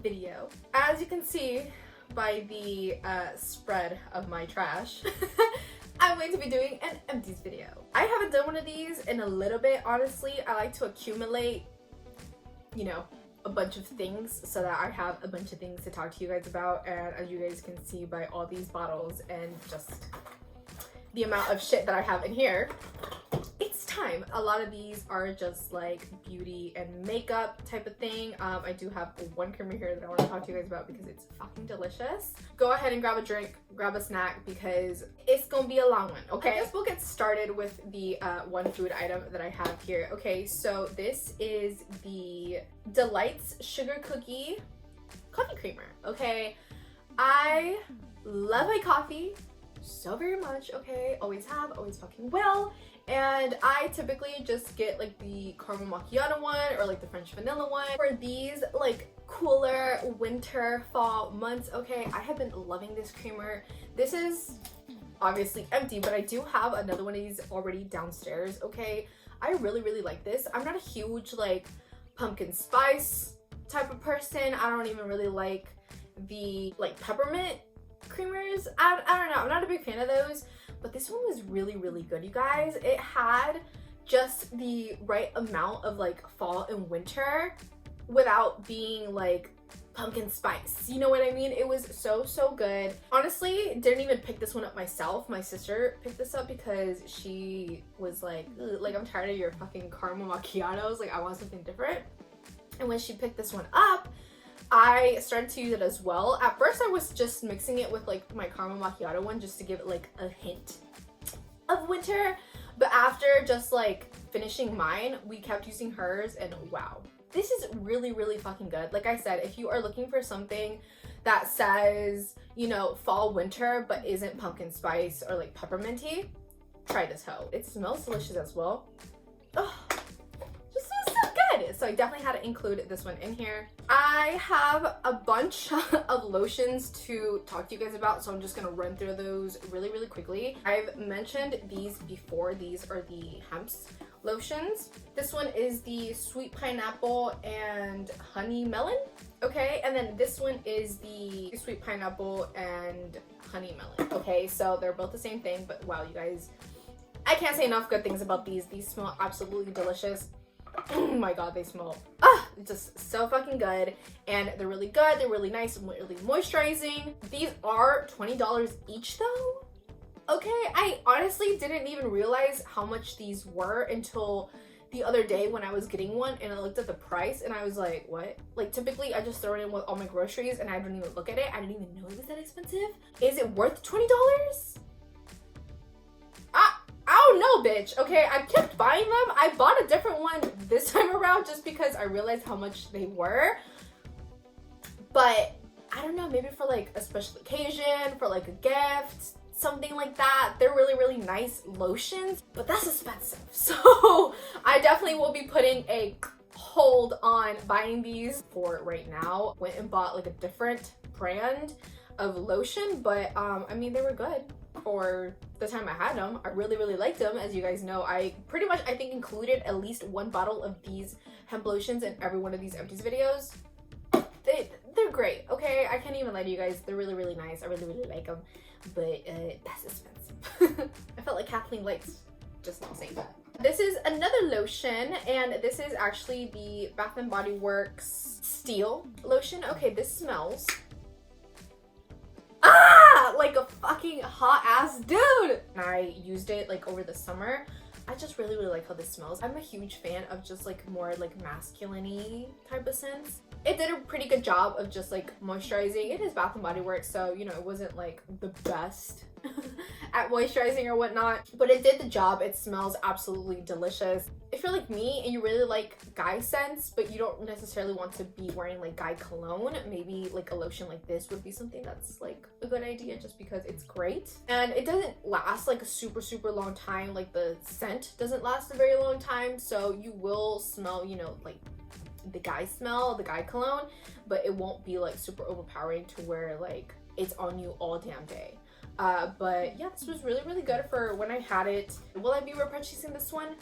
video. As you can see by the spread of my trash, I'm going to be doing an empties video. I haven't done one of these in a little bit, honestly. I like to accumulate, you know, a bunch of things so that I have a bunch of things to talk to you guys about. And as you guys can see by all these bottles and just the amount of shit that I have in here, it's time. A lot of these are just like beauty and makeup type of thing. I do have one creamer here that I want to talk to you guys about because it's fucking delicious. Go ahead and grab a drink, grab a snack, because it's gonna be a long one, okay? I guess we'll get started with the one food item that I have here. Okay, so this is the Delights Sugar Cookie Coffee Creamer, okay? I love my coffee so very much, okay? Always have, always fucking will. And I typically just get like the caramel macchiato one or like the French vanilla one. For these like cooler winter fall months, okay, I have been loving this creamer. This is obviously empty, but I do have another one of these already downstairs, okay? I really like this. I'm not a huge like pumpkin spice type of person. I don't even really like the like peppermint creamers. I don't know, I'm not a big fan of those. But this one was really good, you guys. It had just the right amount of like fall and winter without being like pumpkin spice. You know what I mean? It was so good. Honestly, didn't even pick this one up myself. My sister picked this up because she was like, I'm tired of your fucking caramel macchiatos. Like, I want something different. And when she picked this one up, I started to use it as well. At first, I was just mixing it with like my caramel macchiato one just to give it like a hint of winter. But after just like finishing mine, we kept using hers and wow. This is really fucking good. Like I said, if you are looking for something that says, you know, fall, winter, but isn't pumpkin spice or like pepperminty, try this hoe. It smells delicious as well. Oh, just smells so good. So I definitely had to include this one in here. I have a bunch of lotions to talk to you guys about, so I'm just gonna run through those really quickly. I've mentioned these before. These are the Hemp's lotions. This one is the sweet pineapple and honey melon, okay? And then this one is the sweet pineapple and honey melon, okay? So they're both the same thing, but wow, you guys, I can't say enough good things about these. These smell absolutely delicious. Oh my god, they smell just so fucking good, and they're really good. They're really nice and really moisturizing. These are $20 each though, okay? I honestly didn't even realize how much these were until the other day when I was getting one and I looked at the price and I was like, what? Like, typically I just throw it in with all my groceries and I don't even look at it. I didn't even know it was that expensive. Is it worth $20? I don't know, bitch, okay? I kept buying them. I bought a different one this time around just because I realized how much they were. But I don't know, maybe for like a special occasion, for like a gift, something like that. They're really nice lotions, but that's expensive. So I definitely will be putting a hold on buying these for right now. Went and bought like a different brand of lotion, but I mean, they were good for the time I had them. I really liked them. As you guys know, I pretty much, I think, included at least one bottle of these hemp lotions in every one of these empties videos. They're great, okay? I can't even lie to you guys. They're really nice. I really like them, but that's expensive. I felt like Kathleen Lights just not saying that. This is another lotion, and this is actually the Bath and Body Works Steel lotion. Okay, this smells like a fucking hot ass dude. I used it like over the summer. I just really like how this smells. I'm a huge fan of just like more like masculine-y type of scents. It did a pretty good job of just like moisturizing. It is Bath and Body Works, so you know, it wasn't like the best at moisturizing or whatnot, but it did the job. It smells absolutely delicious. If you're like me and you really like guy scents, but you don't necessarily want to be wearing like guy cologne, maybe like a lotion like this would be something that's like a good idea, just because it's great. And it doesn't last like a super long time. Like, the scent doesn't last a very long time, so you will smell, you know, like the guy smell, the guy cologne, but it won't be like super overpowering to where like it's on you all damn day. But yeah, this was really good for when I had it. Will I be repurchasing this one?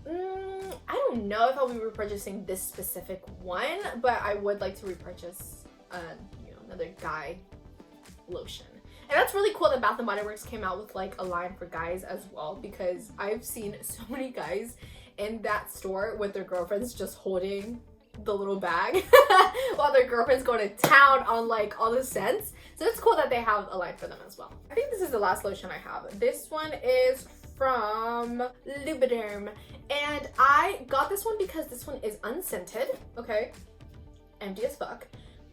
I don't know if I'll be repurchasing this specific one, but I would like to repurchase another guy lotion. And that's really cool that Bath & Body Works came out with like a line for guys as well, because I've seen so many guys in that store with their girlfriends just holding the little bag while their girlfriends go to town on like all the scents. So it's cool that they have a line for them as well. I think this is the last lotion I have. This one is from Lubriderm, and I got this one because this one is unscented, okay? Empty as fuck.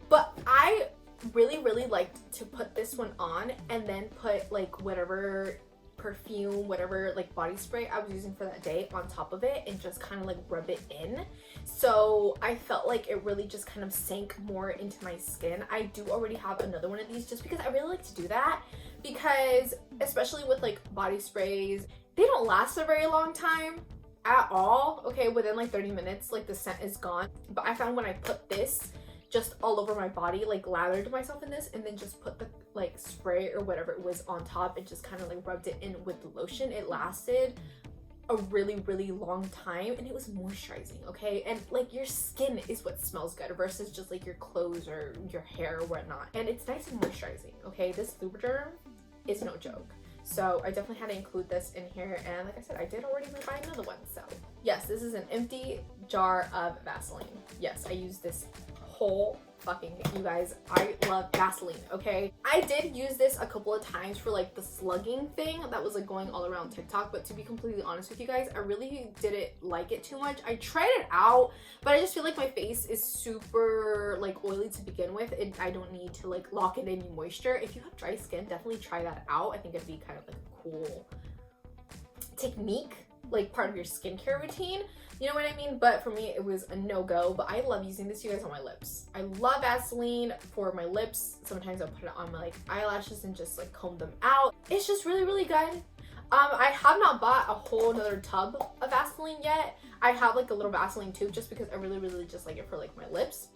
But I really liked to put this one on and then put like whatever perfume, whatever like body spray I was using for that day on top of it and just kind of like rub it in. So I felt like it really just kind of sank more into my skin. I do already have another one of these just because I really like to do that, because especially with like body sprays, they don't last a very long time at all. Okay, within like 30 minutes like the scent is gone. But I found when I put this just all over my body, like lathered myself in this and then just put the like spray or whatever it was on top and just kind of like rubbed it in with the lotion, it lasted a really long time and it was moisturizing, okay? And like your skin is what smells good versus just like your clothes or your hair or whatnot. And it's nice and moisturizing, okay? This Lubriderm is no joke. So I definitely had to include this in here, and like I said, I did already buy another one. So yes, this is an empty jar of Vaseline. Yes, I use this whole fucking thing. You guys, I love Vaseline, okay? I did use this a couple of times for like the slugging thing that was like going all around TikTok, but to be completely honest with you guys, I really didn't like it too much. I tried it out, but I just feel like my face is super like oily to begin with, and I don't need to like lock in any moisture. If you have dry skin, definitely try that out. I think it'd be kind of like a cool technique, like part of your skincare routine. You know what I mean? But for me, it was a no-go. But I love using this, you guys, on my lips. I love Vaseline for my lips. Sometimes I'll put it on my like eyelashes and just like comb them out. It's just really good. I have not bought a whole nother tub of Vaseline yet. I have like a little Vaseline tube just because I really just like it for like my lips.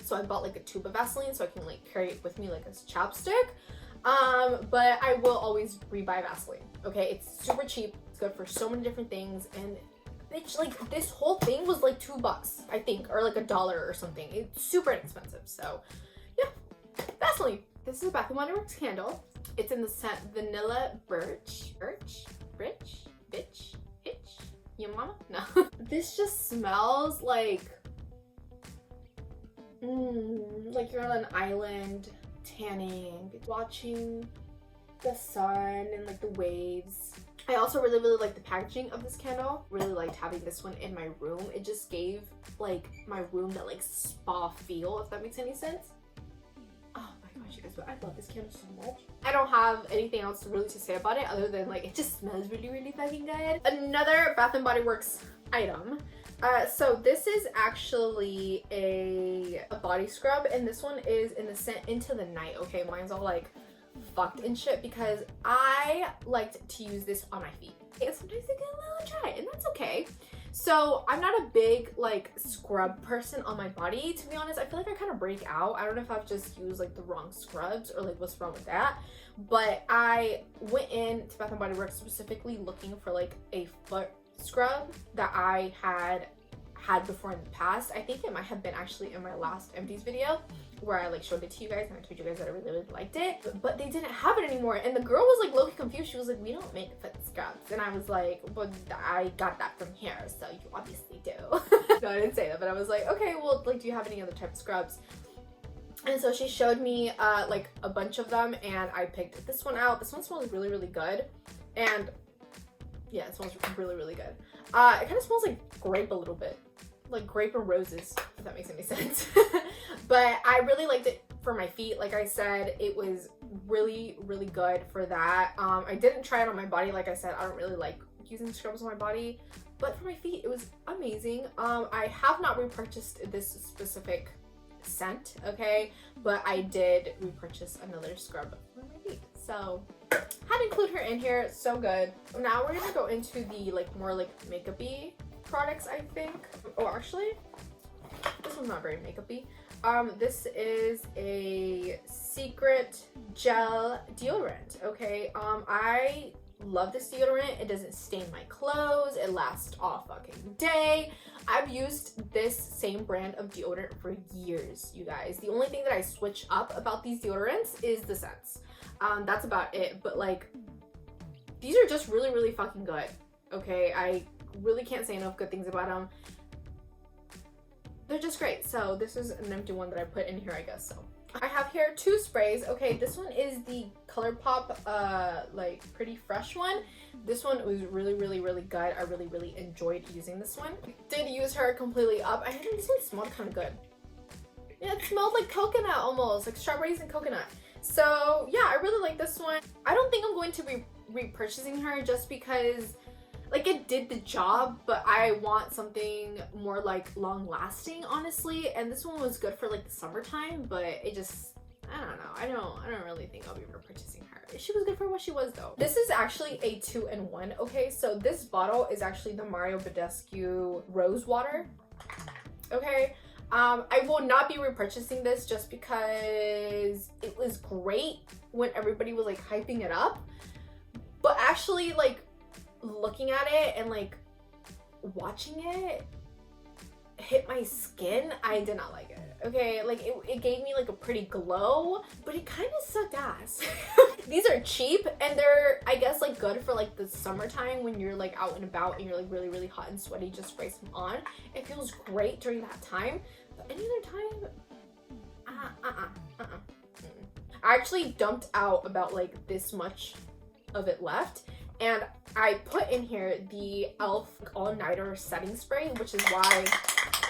So I bought like a tube of Vaseline so I can like carry it with me like as chapstick. But I will always rebuy Vaseline. Okay, it's super cheap. It's good for so many different things, and it's like this whole thing was like $2, I think, or like $1 or something. It's super inexpensive. So yeah, Vaseline. This is a Bath & Body Works candle. It's in the scent Vanilla Birch, Bitch, Your mama? No. This just smells like you're on an island tanning, watching the sun and like the waves. I also really like the packaging of this candle. Really liked having this one in my room. It just gave like my room that like spa feel, if that makes any sense. Oh my gosh, you guys, I love this candle so much. I don't have anything else really to say about it other than like it just smells really fucking good. Another Bath & Body Works item. So this is actually a body scrub, and this one is in the scent Into the Night. Okay, mine's all like fucked and shit because I liked to use this on my feet. Sometimes they get a little dry, and that's okay. So I'm not a big like scrub person on my body, to be honest. I feel like I kind of break out. I don't know if I've just used like the wrong scrubs or like what's wrong with that, but I went in to Bath & Body Works specifically looking for like a foot scrub that I had before in the past. I think it might have been actually in my last empties video where I like showed it to you guys and I told you guys that I really liked it, but they didn't have it anymore. And the girl was like low-key confused. She was like, we don't make foot scrubs. And I was like, well, I got that from here, so you obviously do. No, I didn't say that, but I was like, okay, well, like, do you have any other type of scrubs? And so she showed me like a bunch of them, and I picked this one out. This one smells really good, and yeah, it smells really good. It kind of smells like grape a little bit, like grape and roses, if that makes any sense. But I really liked it for my feet. Like I said, it was really good for that. I didn't try it on my body. Like I said, I don't really like using scrubs on my body, but for my feet, it was amazing. I have not repurchased this specific scent, okay, but I did repurchase another scrub for my feet, so had to include her in here. So good. Now we're gonna go into the like more like makeup-y products, I think. Oh, actually, this one's not very makeup-y. This is a Secret Gel deodorant, okay? I love this deodorant. It doesn't stain my clothes. It lasts all fucking day. I've used this same brand of deodorant for years, you guys. The only thing that I switch up about these deodorants is the scents. That's about it. But like, these are just really, really fucking good. Okay, I really can't say enough good things about them. They're just great. So this is an empty one that I put in here, I guess. So I have here 2 sprays. Okay, this one is the ColourPop like Pretty Fresh one. This one was really, really, really good. I really, really enjoyed using this one. Did use her completely up. I think this one smelled kind of good. Yeah, it smelled like coconut almost, like strawberries and coconut. So yeah, I really like this one. I don't think I'm going to be repurchasing her just because like it did the job, but I want something more like long lasting, honestly. And this one was good for like the summertime, but it just, I don't know. I don't really think I'll be repurchasing her. She was good for what she was though. This is actually a 2-in-1. Okay, so this bottle is actually the Mario Badescu Rose Water. Okay. I will not be repurchasing this just because it was great when everybody was like hyping it up, but actually like looking at it and like watching it hit my skin, I did not like it. Okay, like it gave me like a pretty glow, but it kind of sucked ass. These are cheap and they're, I guess, like good for like the summertime when you're like out and about and you're like really, really hot and sweaty. Just spray some on. It feels great during that time, but any other time, I actually dumped out about like this much of it left, and I put in here the e.l.f. all-nighter setting spray, which is why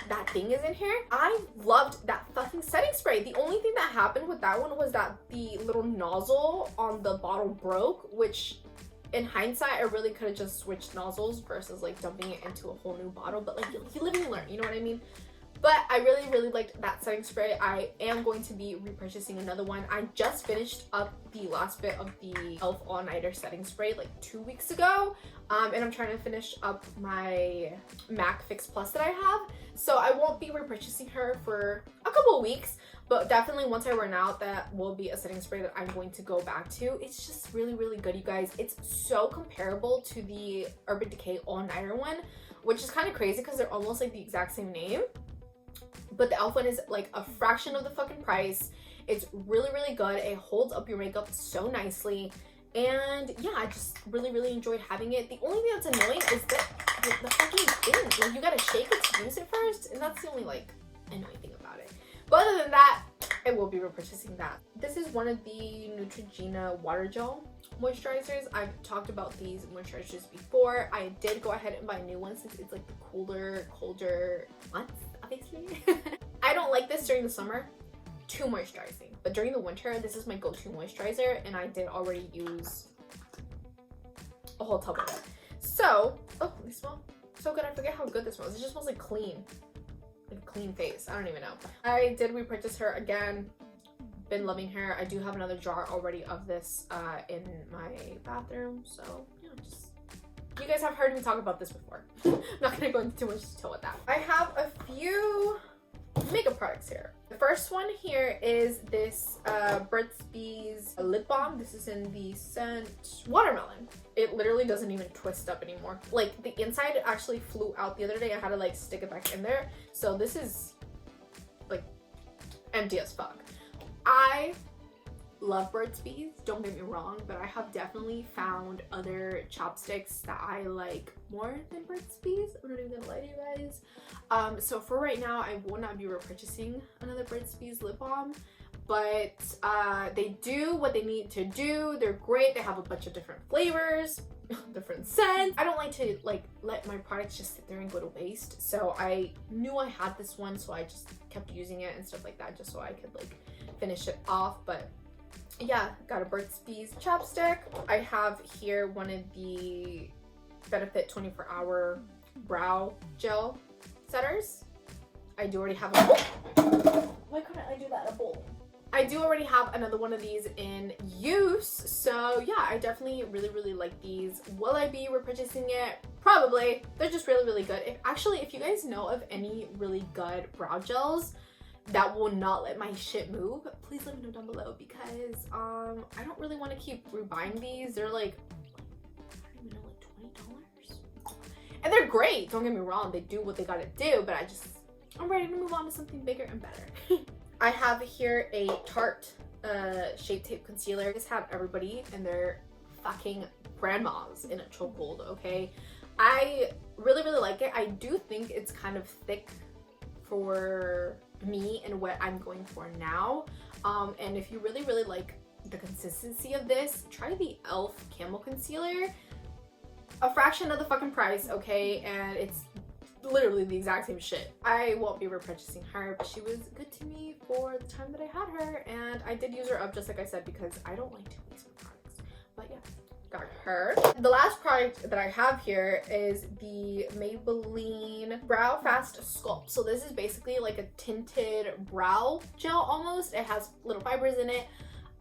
that thing is in here. I loved that fucking setting spray. The only thing that happened with that one was that the little nozzle on the bottle broke, which in hindsight I really could have just switched nozzles versus like dumping it into a whole new bottle, but like you live and you learn, you know what I mean? But I really, really liked that setting spray. I am going to be repurchasing another one. I just finished up the last bit of the e.l.f. all-nighter setting spray like 2 weeks ago. And I'm trying to finish up my MAC Fix Plus that I have. So I won't be repurchasing her for a couple of weeks, but definitely once I run out, that will be a setting spray that I'm going to go back to. It's just really, really good, you guys. It's so comparable to the Urban Decay all-nighter one, which is kind of crazy because they're almost like the exact same name. But the e.l.f. one is like a fraction of the fucking price. It's really, really good. It holds up your makeup so nicely. And yeah, I just really, really enjoyed having it. The only thing that's annoying is that the fucking thing, like you gotta shake it to use it first. And that's the only like annoying thing about it. But other than that, I will be repurchasing that. This is one of the Neutrogena water gel moisturizers. I've talked about these moisturizers before. I did go ahead and buy a new one since it's like the colder months, obviously. I don't like this during the summer, too moisturizing, but during the winter this is my go-to moisturizer, and I did already use a whole tub of it. So oh, they smell so good. I forget how good this smells. It just smells like clean, like a clean face. I don't even know. I did repurchase her again. Been loving her. I do have another jar already of this in my bathroom, so yeah, just, you guys have heard me talk about this before. I'm not gonna go into too much detail with that. I have a few makeup products here. The first one here is this Burt's Bees lip balm. This is in the scent Watermelon. It literally doesn't even twist up anymore. Like the inside actually flew out the other day. I had to like stick it back in there. So this is like empty as fuck. I love Burt's Bees, don't get me wrong, but I have definitely found other chapsticks that I like more than Burt's Bees. I'm not even gonna lie to you guys. So for right now, I will not be repurchasing another Burt's Bees lip balm, but they do what they need to do. They're great. They have a bunch of different flavors, different scents. I don't like to like let my products just sit there and go to waste. So I knew I had this one, so I just kept using it and stuff like that, just so I could like finish it off. But yeah, got a Burt's Bees chapstick. I have here one of the Benefit 24-hour brow gel setters. I do already have a bowl. Why couldn't I do that in a bowl? I do already have another one of these in use, so yeah, I definitely really like these. Will I be repurchasing it? Probably. They're just really good. If you guys know of any really good brow gels that will not let my shit move, please let me know down below, because I don't really want to keep rebuying these. They're like, I don't even know, like $20. And they're great, don't get me wrong, they do what they gotta do, but I'm ready to move on to something bigger and better. I have here a Tarte Shape Tape Concealer. I just have everybody and their fucking grandmas in a chokehold, okay? I really, really like it. I do think it's kind of thick for me and what I'm going for now. And if you really, really like the consistency of this, try the e.l.f. Camel Concealer. A fraction of the fucking price, okay? And it's literally the exact same shit. I won't be repurchasing her, but she was good to me for the time that I had her, and I did use her up, just like I said, because I don't like to waste my products. But yeah, got her. The last product that I have here is the Maybelline Brow Fast Sculpt. So this is basically like a tinted brow gel almost. It has little fibers in it.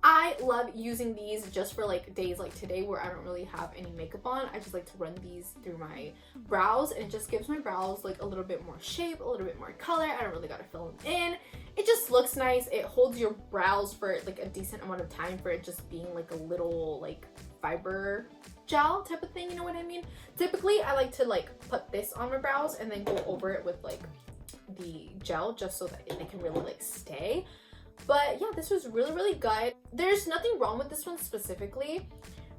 I love using these just for like days like today where I don't really have any makeup on. I just like to run these through my brows, and it just gives my brows like a little bit more shape, a little bit more color. I don't really gotta fill them in. It just looks nice. It holds your brows for like a decent amount of time for it just being like a little like fiber gel type of thing, you know what I mean? Typically I like to like put this on my brows and then go over it with like the gel just so that they can really like stay. But yeah, this was really, really good. There's nothing wrong with this one specifically,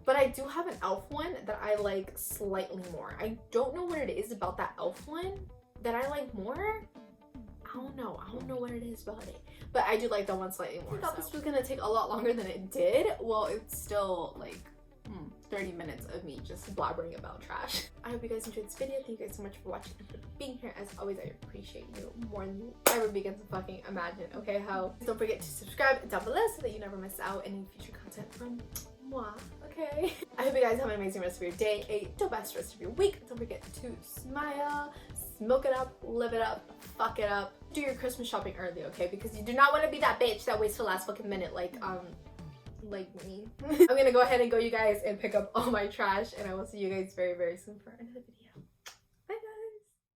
but I do have an e.l.f. one that I like slightly more. I don't know what it is about that e.l.f. one that I like more. I don't know what it is about it, but I do like that one slightly more. I thought this was gonna take a lot longer than it did. Well, it's still like 30 minutes of me just blabbering about trash. I hope you guys enjoyed this video. Thank you guys so much for watching and for being here. As always, I appreciate you more than you ever begin to fucking imagine, okay? Don't forget to subscribe down below so that you never miss out any future content from moi, okay? I hope you guys have an amazing rest of your day, a dope ass rest of your week. Don't forget to smile, smoke it up, live it up, fuck it up. Do your Christmas shopping early, okay? Because you do not want to be that bitch that waits till the last fucking minute like me. I'm gonna go ahead and go, you guys, and pick up all my trash, and I will see you guys very, very soon for another video.